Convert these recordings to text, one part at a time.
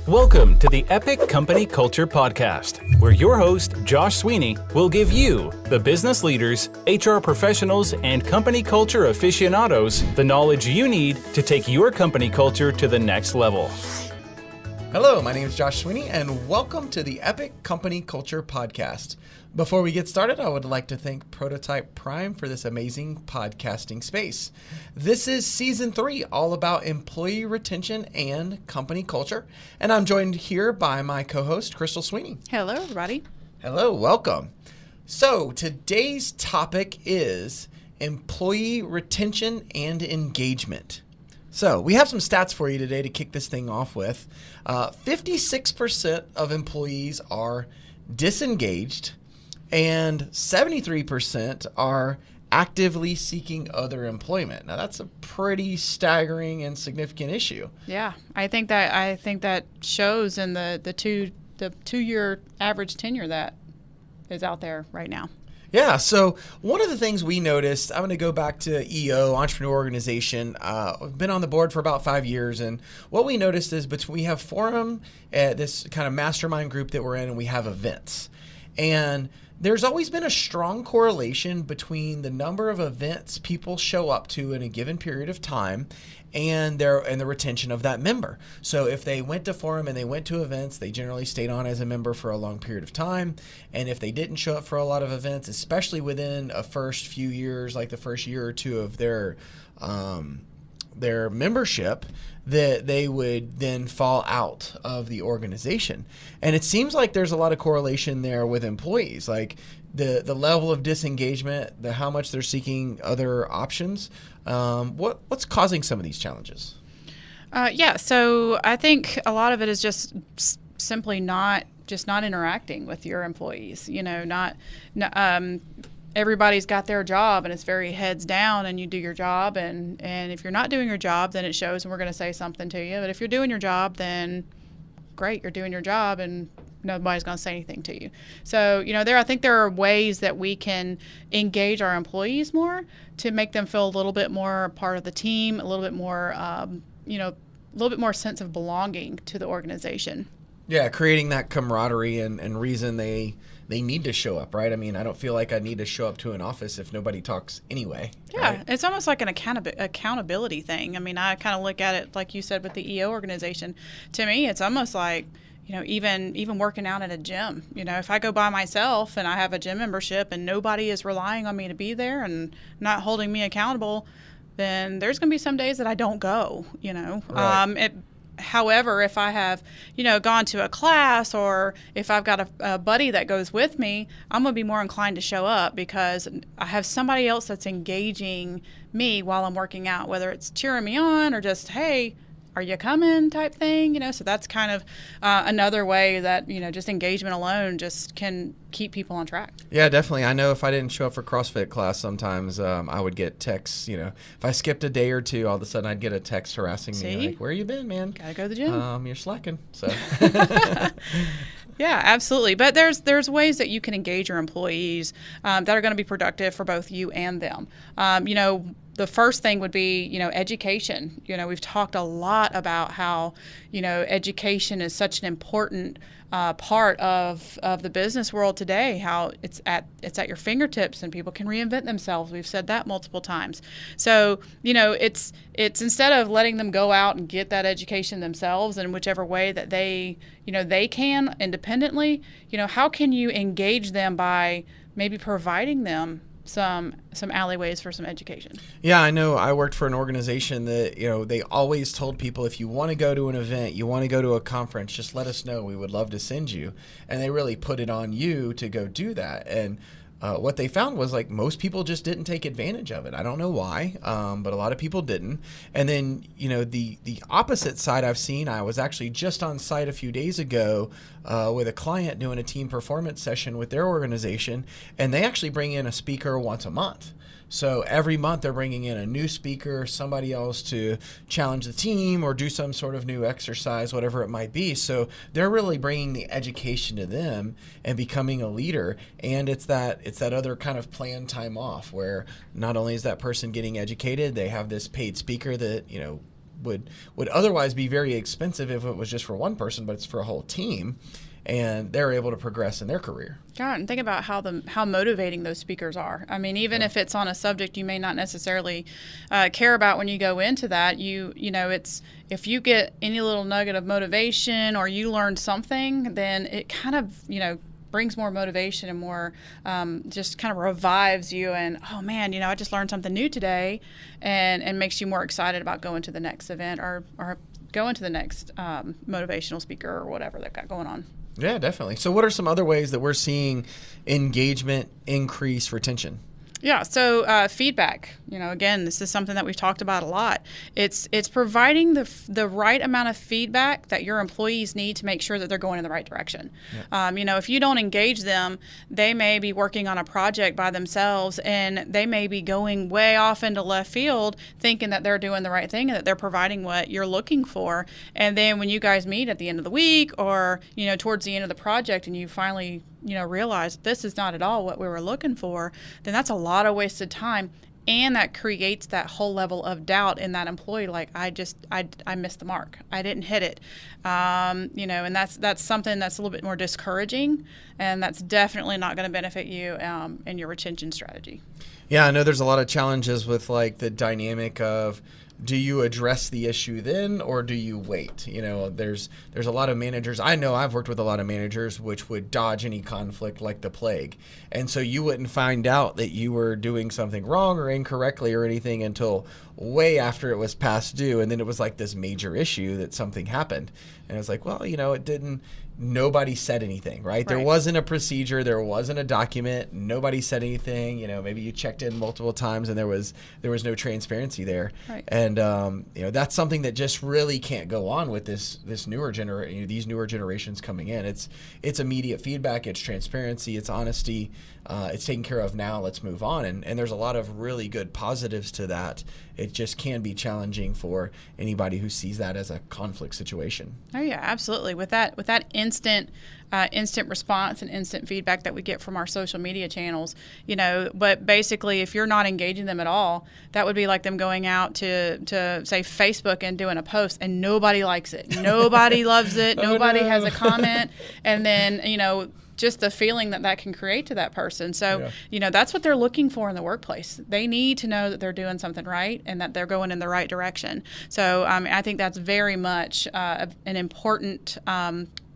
Welcome to the Epic Company Culture Podcast, where your host, Josh Sweeney, will give you, the business leaders, HR professionals, and company culture aficionados, the knowledge you need to take your company culture to the next level. Hello, my name is Josh Sweeney, and welcome to the Epic Company Culture Podcast. Before we get started, I would like to thank Prototype Prime for this amazing podcasting space. This is Season 3, all about employee retention and company culture, and I'm joined here by my co-host, Crystal Sweeney. Hello, everybody. Hello, welcome. So, today's topic is employee retention and engagement. So we have some stats for you today to kick this thing off with. 56% of employees are disengaged and 73% are actively seeking other employment. Now that's a pretty staggering and significant issue. Yeah, I think that shows in the 2-year average tenure that is out there right now. Yeah, so one of the things we noticed, I'm going to go back to EO, Entrepreneur Organization. I've been on the board for about 5 years, and what we noticed is we have forum, this kind of mastermind group that we're in, and we have events. And there's always been a strong correlation between the number of events people show up to in a given period of time and the retention of that member. So if they went to forum and they went to events, they generally stayed on as a member for a long period of time. And if they didn't show up for a lot of events, especially within a first few years, like the first year or two of their membership, that they would then fall out of the organization. And it seems like there's a lot of correlation there with employees, like the level of disengagement, how much they're seeking other options. What's causing some of these challenges? So I think a lot of it is just simply not interacting with your employees. You know, everybody's got their job and it's very heads down, and you do your job, and if you're not doing your job, then it shows, and we're going to say something to you. But if you're doing your job, then great, you're doing your job, and nobody's going to say anything to you. So, I think there are ways that we can engage our employees more to make them feel a little bit more part of the team, a little bit more, a little bit more sense of belonging to the organization. Yeah, creating that camaraderie and reason they need to show up, right? I mean, I don't feel like I need to show up to an office if nobody talks anyway. Yeah, right? It's almost like an accountability thing. I mean, I kind of look at it, like you said, with the EO organization. To me, it's almost like, even working out at a gym. If I go by myself and I have a gym membership and nobody is relying on me to be there and not holding me accountable, then there's going to be some days that I don't go, Right. However, if I have, gone to a class, or if I've got a buddy that goes with me, I'm going to be more inclined to show up because I have somebody else that's engaging me while I'm working out, whether it's cheering me on or just, hey, are you coming type thing, so that's kind of another way that, just engagement alone just can keep people on track. Yeah, definitely. I know if I didn't show up for CrossFit class, sometimes I would get texts, if I skipped a day or two, all of a sudden I'd get a text harassing me like, where you been, man? Gotta go to the gym. You're slacking. So. Yeah, absolutely. But there's ways that you can engage your employees that are going to be productive for both you and them. The first thing would be, education. We've talked a lot about how, education is such an important part of the business world today, how it's at your fingertips and people can reinvent themselves. We've said that multiple times. So, it's instead of letting them go out and get that education themselves in whichever way that they can independently, how can you engage them by maybe providing them some alleyways for some education? Yeah, I know. I worked for an organization that, they always told people, if you want to go to an event, you want to go to a conference, just let us know. We would love to send you. And they really put it on you to go do that. And what they found was, like, most people just didn't take advantage of it. I don't know why, but a lot of people didn't. And then, the opposite side I've seen, I was actually just on site a few days ago with a client doing a team performance session with their organization, and they actually bring in a speaker once a month. So every month they're bringing in a new speaker, somebody else to challenge the team or do some sort of new exercise, whatever it might be. So they're really bringing the education to them and becoming a leader. And it's that other kind of planned time off where not only is that person getting educated, they have this paid speaker that, would otherwise be very expensive if it was just for one person, but it's for a whole team, and they're able to progress in their career. God, and think about how motivating those speakers are. I mean, even if it's on a subject you may not necessarily care about when you go into that, you know, it's if you get any little nugget of motivation or you learn something, then it kind of, you know, brings more motivation and more just kind of revives you, and oh man, you know, I just learned something new today, and makes you more excited about going to the next event or going to the next motivational speaker or whatever they've got going on. Yeah, definitely. So what are some other ways that we're seeing engagement increase retention? Yeah, so feedback, you know, again, this is something that we've talked about a lot. It's providing the right amount of feedback that your employees need to make sure that they're going in the right direction. Yeah. You know, if you don't engage them, they may be working on a project by themselves, and they may be going way off into left field thinking that they're doing the right thing and that they're providing what you're looking for. And then when you guys meet at the end of the week or, you know, towards the end of the project, and you finally, you know, realize this is not at all what we were looking for, then that's a lot of wasted time, and that creates that whole level of doubt in that employee. Like, I missed the mark, I didn't hit it, you know, and that's something that's a little bit more discouraging, and that's definitely not going to benefit you in your retention strategy. Yeah, I know there's a lot of challenges with like the dynamic of, do you address the issue then, or do you wait? You know, there's a lot of managers. I know I've worked with a lot of managers which would dodge any conflict like the plague. And so you wouldn't find out that you were doing something wrong or incorrectly or anything until way after it was past due. And then it was like this major issue that something happened. And it was like, well, you know, nobody said anything, right? There wasn't a procedure, there wasn't a document, nobody said anything. You know, maybe you checked in multiple times and there was no transparency there. Right. And you know, that's something that just really can't go on with these newer generations coming in. It's immediate feedback, it's transparency, it's honesty, it's taken care of now, let's move on. And there's a lot of really good positives to that. It just can be challenging for anybody who sees that as a conflict situation. Oh yeah, absolutely. With that instant response and instant feedback that we get from our social media channels, you know, but basically if you're not engaging them at all, that would be like them going out to say Facebook and doing a post and nobody likes it. Nobody loves it. Nobody has a comment. And then, you know, just the feeling that can create to that person. So, you know, that's what they're looking for in the workplace. They need to know that they're doing something right and that they're going in the right direction. So I think that's very much an important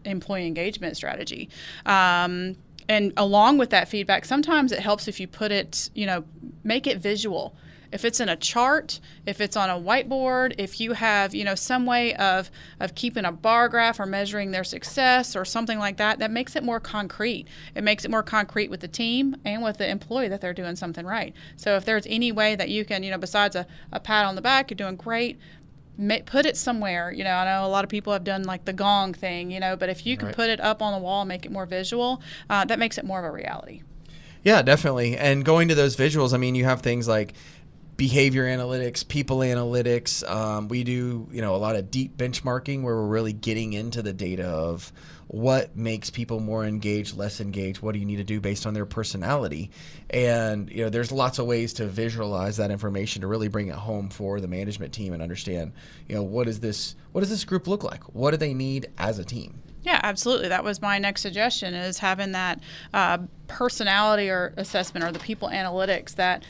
employee engagement strategy. And along with that feedback, sometimes it helps if you put it, you know, make it visual. If it's in a chart, if it's on a whiteboard, if you have, you know, some way of keeping a bar graph or measuring their success or something like that, that makes it more concrete. It makes it more concrete with the team and with the employee that they're doing something right. So if there's any way that you can, you know, besides a pat on the back, you're doing great, put it somewhere. You know, I know a lot of people have done like the gong thing, you know, but if you can put it up on the wall and make it more visual, that makes it more of a reality. Yeah, definitely. And going to those visuals, I mean, you have things like behavior analytics, people analytics. We do, you know, a lot of deep benchmarking where we're really getting into the data of what makes people more engaged, less engaged. What do you need to do based on their personality? And, you know, there's lots of ways to visualize that information to really bring it home for the management team and understand, you know, what does this group look like? What do they need as a team? Yeah, absolutely. That was my next suggestion, is having that personality or assessment, or the people analytics that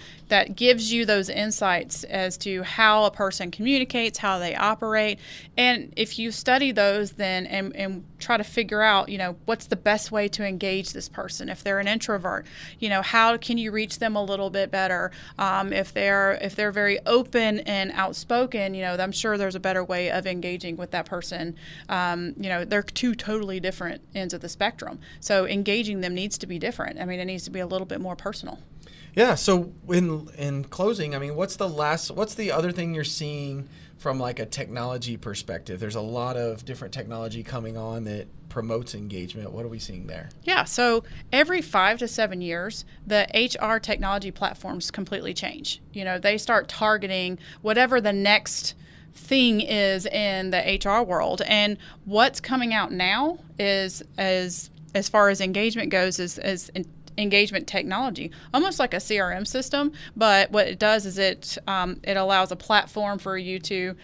gives you those insights as to how a person communicates, how they operate. And if you study those then and try to figure out, you know, what's the best way to engage this person. If they're an introvert, you know, how can you reach them a little bit better? If they're very open and outspoken, you know, I'm sure there's a better way of engaging with that person. You know, they're two totally different ends of the spectrum. So engaging them needs to be different. I mean, it needs to be a little bit more personal. Yeah. So in closing, I mean, what's the other thing you're seeing from like a technology perspective? There's a lot of different technology coming on that promotes engagement. What are we seeing there? Yeah. So every 5 to 7 years, the HR technology platforms completely change. You know, they start targeting whatever the next thing is in the HR world. And what's coming out now is, as far as engagement goes, is engagement technology, almost like a CRM system. But what it does is it allows a platform for you to,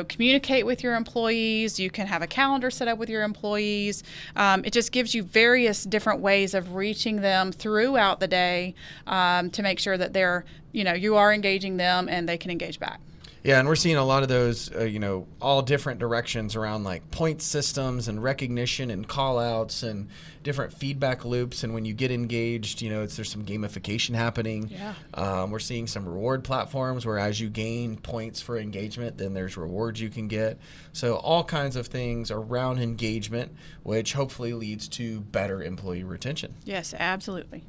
communicate with your employees. You can have a calendar set up with your employees. It just gives you various different ways of reaching them throughout the day to make sure that they're, you are engaging them and they can engage back. Yeah, and we're seeing a lot of those, all different directions around like point systems and recognition and call outs and different feedback loops. And when you get engaged, there's some gamification happening. Yeah. We're seeing some reward platforms where as you gain points for engagement, then there's rewards you can get. So all kinds of things around engagement, which hopefully leads to better employee retention. Yes, absolutely.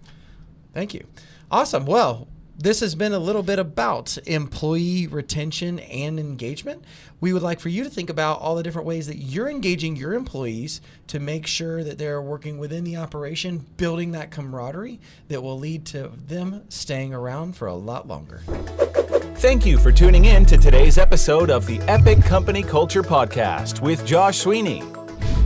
Thank you. Awesome. Well, this has been a little bit about employee retention and engagement. We would like for you to think about all the different ways that you're engaging your employees to make sure that they're working within the operation, building that camaraderie that will lead to them staying around for a lot longer. Thank you for tuning in to today's episode of the Epic Company Culture Podcast with Josh Sweeney.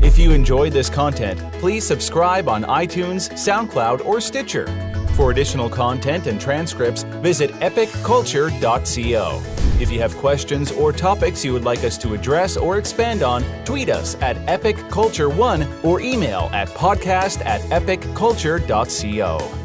If you enjoyed this content, please subscribe on iTunes, SoundCloud, or Stitcher. For additional content and transcripts, visit epicculture.co. If you have questions or topics you would like us to address or expand on, tweet us at epicculture1 or email at podcast@epicculture.co.